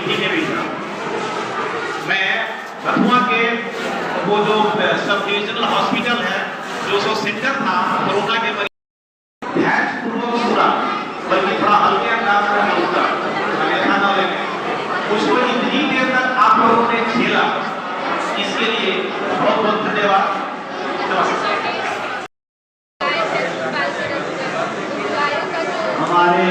इन्हीं के बीच में मैं रखुआ के वो जो सब डिविजनल हॉस्पिटल है, जो सो सेंटर था कोरोना के मरीज पूरा बल्कि थोड़ा हल्के अंदाज में होता था ना लेने उसको इतनी देर तक आप लोगों ने झेला, इसके लिए बहुत बहुत धन्यवाद। हमारे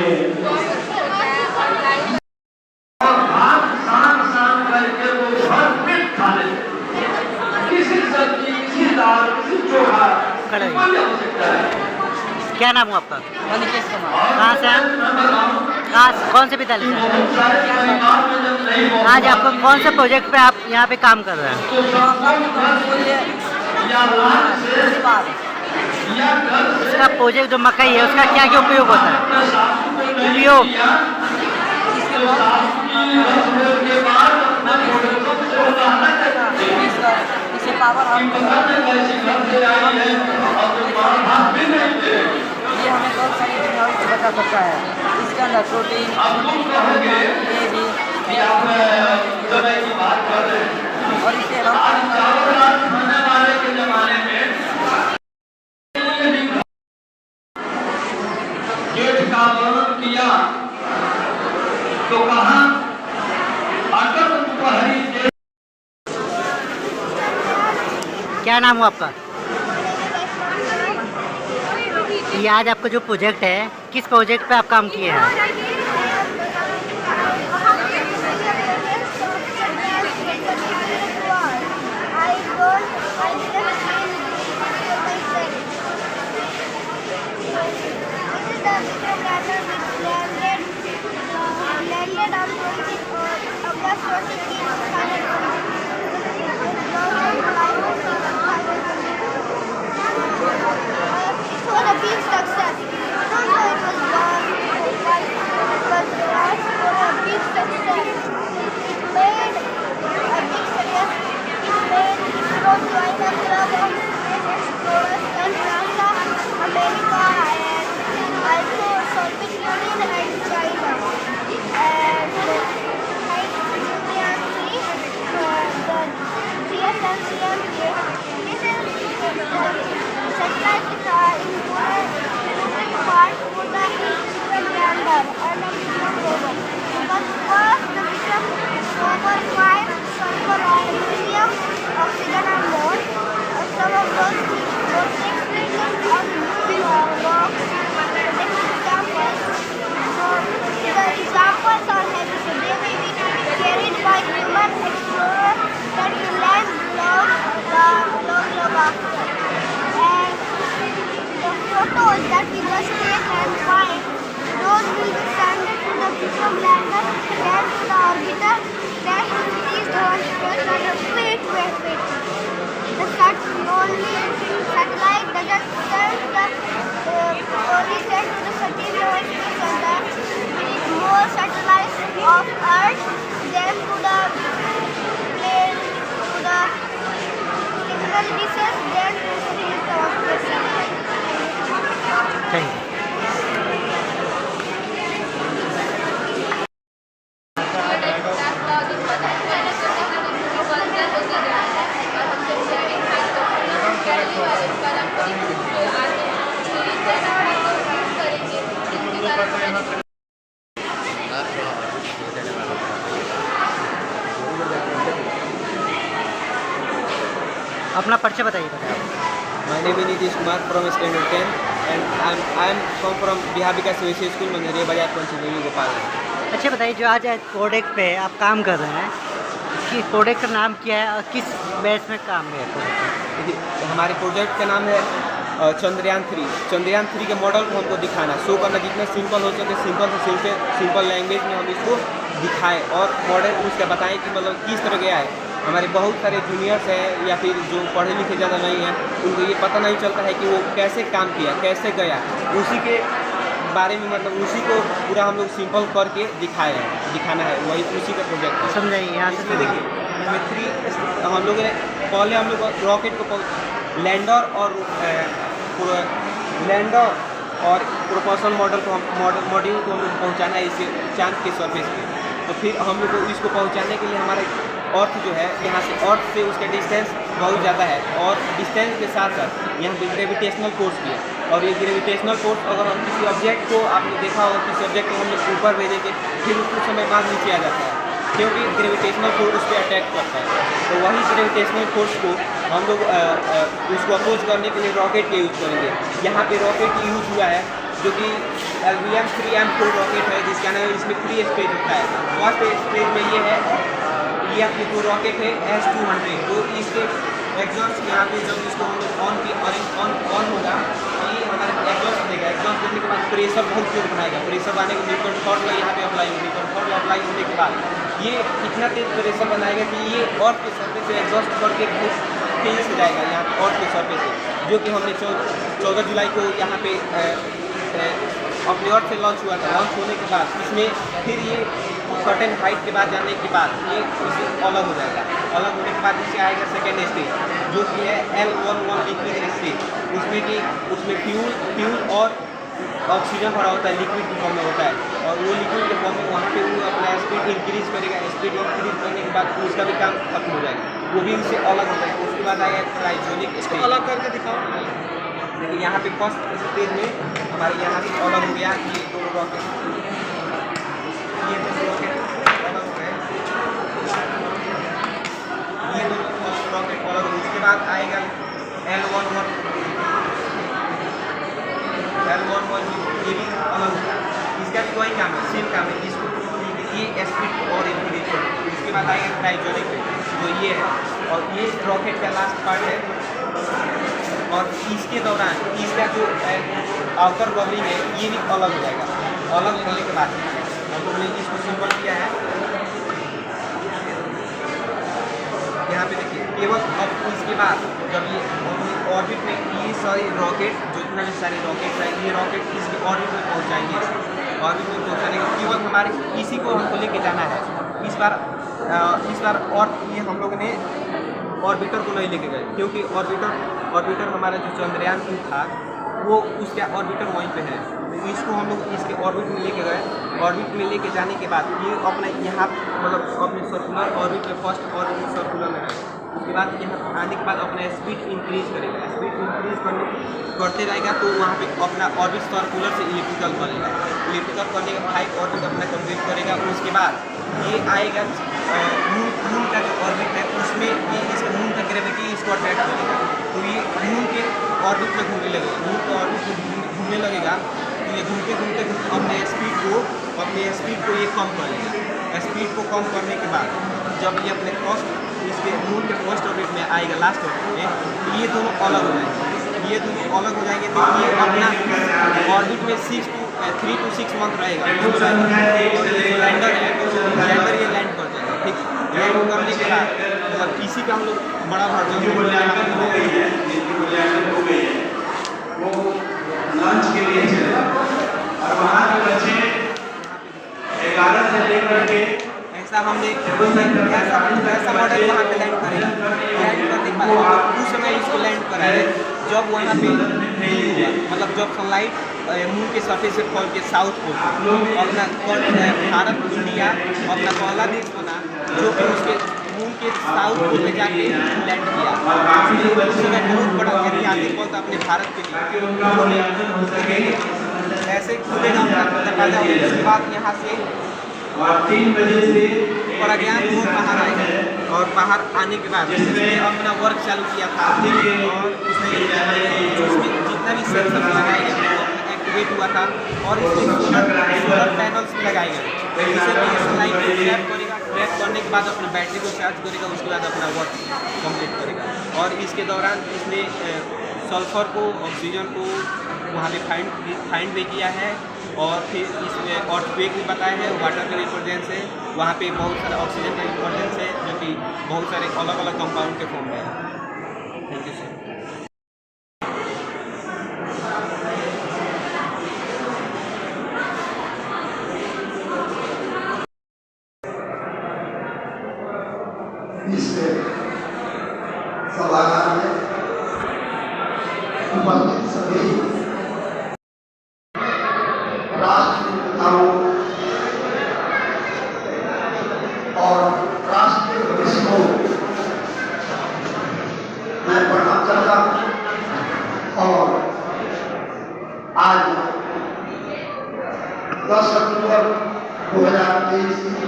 क्या नाम हुआ आपका? मनीष कुमार। कहाँ से हैं? कहाँ कौन से विद्यालय से हैं? आज आपको कौन से प्रोजेक्ट पे आप यहाँ पे काम कर रहे हैं? इसका प्रोजेक्ट जो मकई है उसका क्या क्या उपयोग होता है? उपयोग इसे पावर ये हमें बहुत सारी बीमारी से बचा सकता है। इसके अंदर प्रोटीन और इसे जेठ का वर्णन किया तो कहा अटक दोपहरी। क्या नाम हुआ आपका? ये आज आपका जो प्रोजेक्ट है, किस प्रोजेक्ट पे आप काम किए हैं? That we just take and find, those will be sent to the Vikram lander, then to the orbiter, then to these launchers and wait. The satellite doesn't send only send to the certain launch center. We need more satellites of Earth, then to the plane, to the signal dishes, then to the orbiter. Thank you. अपना परिचय बताइए। My name is Nitish Kumar from Standard 10 and I am from Bihar Vikas CBSE School Manjharia बाजार पंचदेवी गोपाल। अच्छा बताइए, जो आज product पे आप काम कर रहे हैं, कि प्रोडक्ट का नाम क्या है और किस बेस में काम है प्रोडक्ट? हमारे प्रोजेक्ट का नाम है चंद्रयान 3। चंद्रयान 3 के मॉडल को हमको दिखाना, शो करना, जितना सिंपल हो सके सिंपल से सिंपल लैंग्वेज में हम इसको दिखाएं और मॉडल उसका बताएं कि मतलब किस तरह गया है। हमारे बहुत सारे जूनियर्स हैं या फिर जो पढ़े लिखे ज़्यादा नहीं हैं, उनको ये पता नहीं चलता है कि वो कैसे काम किया, कैसे गया, उसी के बारे में मतलब उसी को पूरा हम लोग सिंपल करके दिखाना है, वही उसी का प्रोजेक्ट है। समझाइए यहाँ से। देखिए हम लोग ने पहले हम लोग रॉकेट को लैंडर और प्रोपल्शन मॉड्यूल को हम लोग पहुँचाना है इसे चांद के सरफेस पे। तो फिर हम लोग को इसको पहुंचाने के लिए हमारे अर्थ जो है यहाँ से अर्थ से उसका डिस्टेंस बहुत ज़्यादा है, और डिस्टेंस के साथ साथ यहाँ पे ग्रेविटेशनल फोर्स भी है। और ये ग्रेविटेशनल फोर्स अगर हम किसी ऑब्जेक्ट को, आपने देखा होगा किसी ऑब्जेक्ट को हम लोग ऊपर भेजेंगे फिर कुछ समय बाद नीचे आ जाता है, क्योंकि ग्रेविटेशनल फोर्स उस पर अटैक करता है। तो वही ग्रेविटेशनल फोर्स को हम लोग उसको अपोज करने के लिए रॉकेट के यूज़ करेंगे। यहाँ पे रॉकेट यूज़ हुआ है जो कि LVM 3M4 रॉकेट है, जिसका नाम, इसमें 3 स्टेज होता है। फर्स्ट स्टेज में ये है, ये अपनी जो रॉकेट है S200, तो इसके एग्जॉस्ट यहाँ पे जब इसको हम लोग ऑन होगा, ये हमारे एग्जॉस्ट देगा। एग्जॉस्ट देने के बाद प्रेशर बहुत तेज बनाएगा, प्रेशर बनाने के न्यूटन फॉर्मूला यहाँ पे अप्लाई होगी। न्यूटन फॉर्मूला अप्लाई होने के बाद ये इतना तेज प्रेशर बनाएगा कि ये अर्थ के सरफेस से एग्जॉस्ट करके बहुत तेज हो जाएगा यहाँ पे अर्थ के सरफेस से, जो कि हमने 14 जुलाई को यहाँ पे अपने अर्थ से लॉन्च हुआ था। लॉन्च होने के बाद इसमें फिर ये सर्टेन हाइट के बाद जाने के बाद ये इससे अलग हो जाएगा। अलग होने के बाद इससे आएगा सेकेंड स्टेज, जो कि है L11 लिक्विड स्टेज। उसमें फ्यूल और ऑक्सीजन भरा होता है, लिक्विड की फॉर्म में होता है, और वो लिक्विड के फॉर्म में वहाँ पे वो अपना स्पीड इंक्रीज करेगा। स्पीड इंक्रीज करने के बाद उसका भी काम खत्म हो जाएगा, वो भी उससे अलग हो जाएगा। उसके बाद आएगा क्रायोजेनिक स्टेज। अलग करके दिखाओ। देखिए यहाँ पे फर्स्ट स्टेज में हमारे यहाँ से अलग हो गया ये दोनों रॉकेट, ये दोनों रॉकेट अलग हो गए, ये दोनों रॉकेट अलग हो। उसके बाद आएगा L11, ये भी अलग होगा। इसका भी वही काम है, सेम काम है। इसको ये स्पीड और इंक्रीज करेगा। उसके बाद आएगा क्रायोजेनिक, जो ये है, और ये रॉकेट का लास्ट पार्ट है। और इसके दौरान इसका जो आउटर कवरिंग है ये भी अलग हो जाएगा। अलग होने के बाद हम लोग ने इसको सिंपल किया है यहाँ पे देखिए। केवल अब इसके बाद जब ये ऑर्बिट में ये सारे रॉकेट, जो इतना भी सारे रॉकेट है, ये रॉकेट इसके ऑर्बिट में पहुँच जाएंगे। ऑर्बिट में पहुँचाने के केवल हमारे इसी को हमको लेके जाना है। इस बार और ये हम लोग ने ऑर्बिटर को नहीं लेके गए, क्योंकि ऑर्बिटर हमारा जो चंद्रयान 2 था वो उसका ऑर्बिटर वहीं पे है। तो इसको हम लोग इसके ऑर्बिट में लेके गए। ऑर्बिट में लेके जाने के बाद ये अपने यहाँ मतलब अपने सर्कुलर ऑर्बिट में, फर्स्ट ऑर्बिट सर्कुलर में है। उसके बाद यहाँ आने के बाद अपना स्पीड इंक्रीज करेगा। स्पीड इंक्रीज करते रहेगा तो वहाँ पे अपना ऑर्बिट सर्कुलर से इलिप्टिकल बनेगा। इलिप्टिकल करने के 5 ऑर्बिट अपना कंप्लीट करेगा। उसके बाद ये आएगा मून का जो ऑर्बिट है, उसमें ये इसका मून का ग्रेविटी इसको अट्रैक्ट करेगा, तो ये मून के ऑर्बिट में घूमने लगेगा। मून के ऑर्बिट में घूमने लगेगा तो ये घूमते अपने स्पीड को ये कम करेगा। स्पीड को कम करने के बाद जब ये अपने इसके मून के फर्स्ट ऑर्बिट में आएगा, लास्ट ऑर्बिट में, तो ये दोनों अलग हो जाएंगे। ये दोनों अलग हो जाएंगे तो ये अपना ऑर्बिट में 3 to 6 मंथ रहेगा। लैंडर है, लैंडर ये लैंड कर जाएगा। ठीक, लैंड करने के बाद मतलब इसी का हम लोग बड़ा वर्जन हो गई है, वो लंच के लिए चले और वहाँ के बच्चे 11 से लेकर के ऐसा हमने ऐसा मॉडल वहाँ पे लैंड करेगा। लैंड करने के बाद उस समय इसको लैंड कराए जब वहाँ पे मतलब जब सनलाइट मून के सरफेस से खोल के साउथ पोल अपना भारत इंडिया अपना पहला देश बना जो कि उसके मून के साउथ पोल में जाके लैंड किया। उस समय बहुत बड़ा ऐतिहासिक पल था अपने भारत के लिए। ऐसे खुलेगा दरवाजा, उसके बाद यहाँ से और 3 बजे से प्रज्ञान बहुत बाहर आएगा और बाहर आने के बाद उसने अपना वर्क चालू किया था और उसने जितना भी सेंसर लगाए गए एक्टिवेट हुआ था और इसमें सोलर पैनल्स लगाए गए। इसे भी सनलाइट को ट्रैप करेगा। ट्रैप करने के बाद अपनी बैटरी को चार्ज करेगा, उसके बाद अपना वर्क कंप्लीट करेगा। और इसके दौरान इसने सल्फर को, ऑक्सीजन को वहाँ पे फाइंड भी किया है और फिर इसमें अर्थक्वेक भी बताया है, वाटर का रिप्रेजेंस है, वहाँ पे बहुत सारा ऑक्सीजन का इम्पोर्टेंस है जो कि बहुत सारे अलग अलग कंपाउंड के फॉर्म में है। Thank you sir. इस सभागार में उपस्थित सभी राष्ट्रनेताओं 10 अक्टूबर 2023 की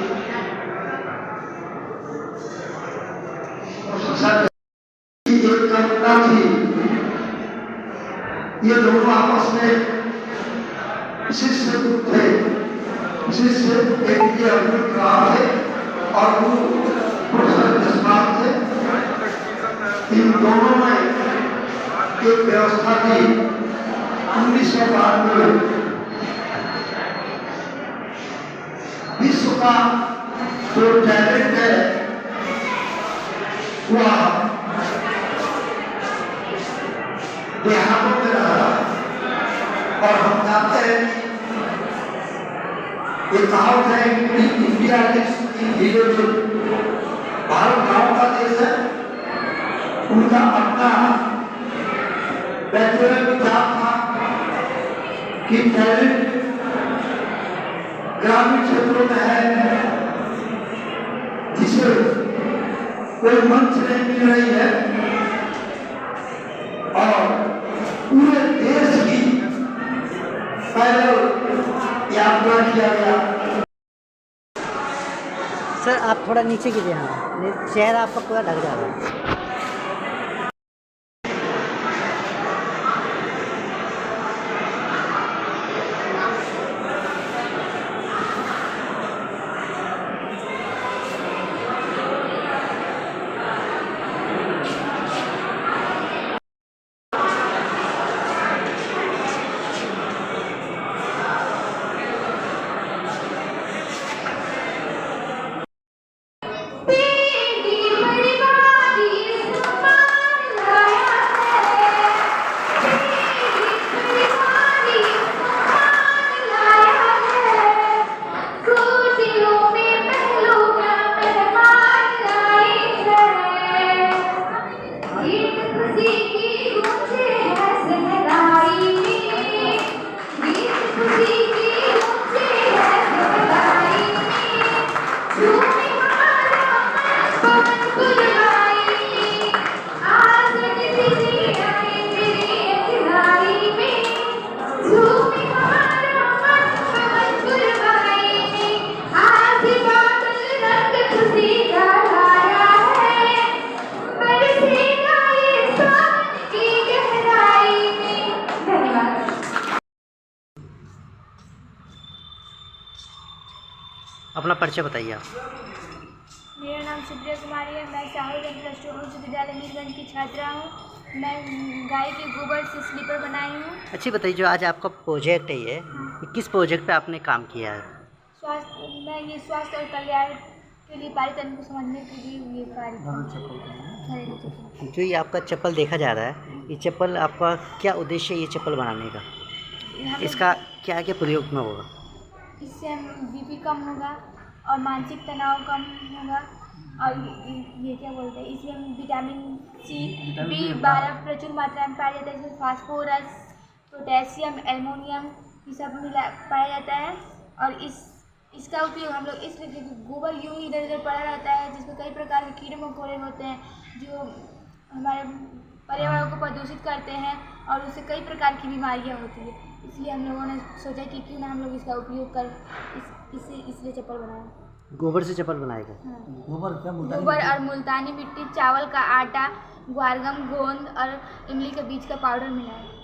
एक कविता थी। ये दोनों आपस में शिष्य थे। शिष्य एक ये अब्दुल कलाम थे और वो प्रोफेसर जसपाल थे। इन दोनों में एक व्यवस्था थी 1992 में विश्व का जो टैलेंट है वह देहातों में रहा और हम जानते हैं ये कहावत है कि India lives in villages. Bharat गांव का देश है। उनका अपना बैचलर विचार था कि टैलेंट ग्रामीण क्षेत्रों में है जिसे कोई मंच नहीं मिल रही है और पूरे देश की पैदल यात्रा किया गया। सर आप थोड़ा नीचे कीजिए। हाँ, चेहरा आपका पूरा ढक जा रहा है। अपना परिचय बताइए आप। मेरा नाम सुप्रिया कुमारी है। मैं साहुगंज प्लस टू उच्च विद्यालय मीरगंज की छात्रा हूँ। मैं गाय के गोबर से स्लीपर बनाई हूँ। अच्छी बताइए, जो आज आपका प्रोजेक्ट है ये किस प्रोजेक्ट पे आपने काम किया है? मैं ये स्वास्थ्य और कल्याण के लिए पारित को समझने के लिए ये कार्य। जो ये आपका चप्पल देखा जा रहा है, ये चप्पल आपका क्या उद्देश्य है ये चप्पल बनाने का? इसका क्या क्या प्रयोग में होगा? इससे बीपी कम होगा और मानसिक तनाव कम होगा। और ये क्या बोलते हैं, इसमें विटामिन सी B12 प्रचुर मात्रा में पाया जाता है। इसमें फास्फोरस, पोटेशियम, एल्युमिनियम ये सब पाया जाता है। और इसका उपयोग हम लोग इसलिए, क्योंकि गोबर यूँ ही इधर उधर पड़ा रहता है जिसमें कई प्रकार के कीड़े मकोड़े होते हैं जो हमारे पर्यावरण को प्रदूषित करते हैं और उससे कई प्रकार की बीमारियां होती है। इसलिए हम लोगों ने सोचा कि क्यों ना हम लोग इसका उपयोग कर इसलिए चप्पल बनाएं। गोबर से चप्पल बनाएगा? हाँ। गोबर और मुल्तानी मिट्टी, चावल का आटा, ग्वारगम, गोंद और इमली के बीज का पाउडर मिलाएं।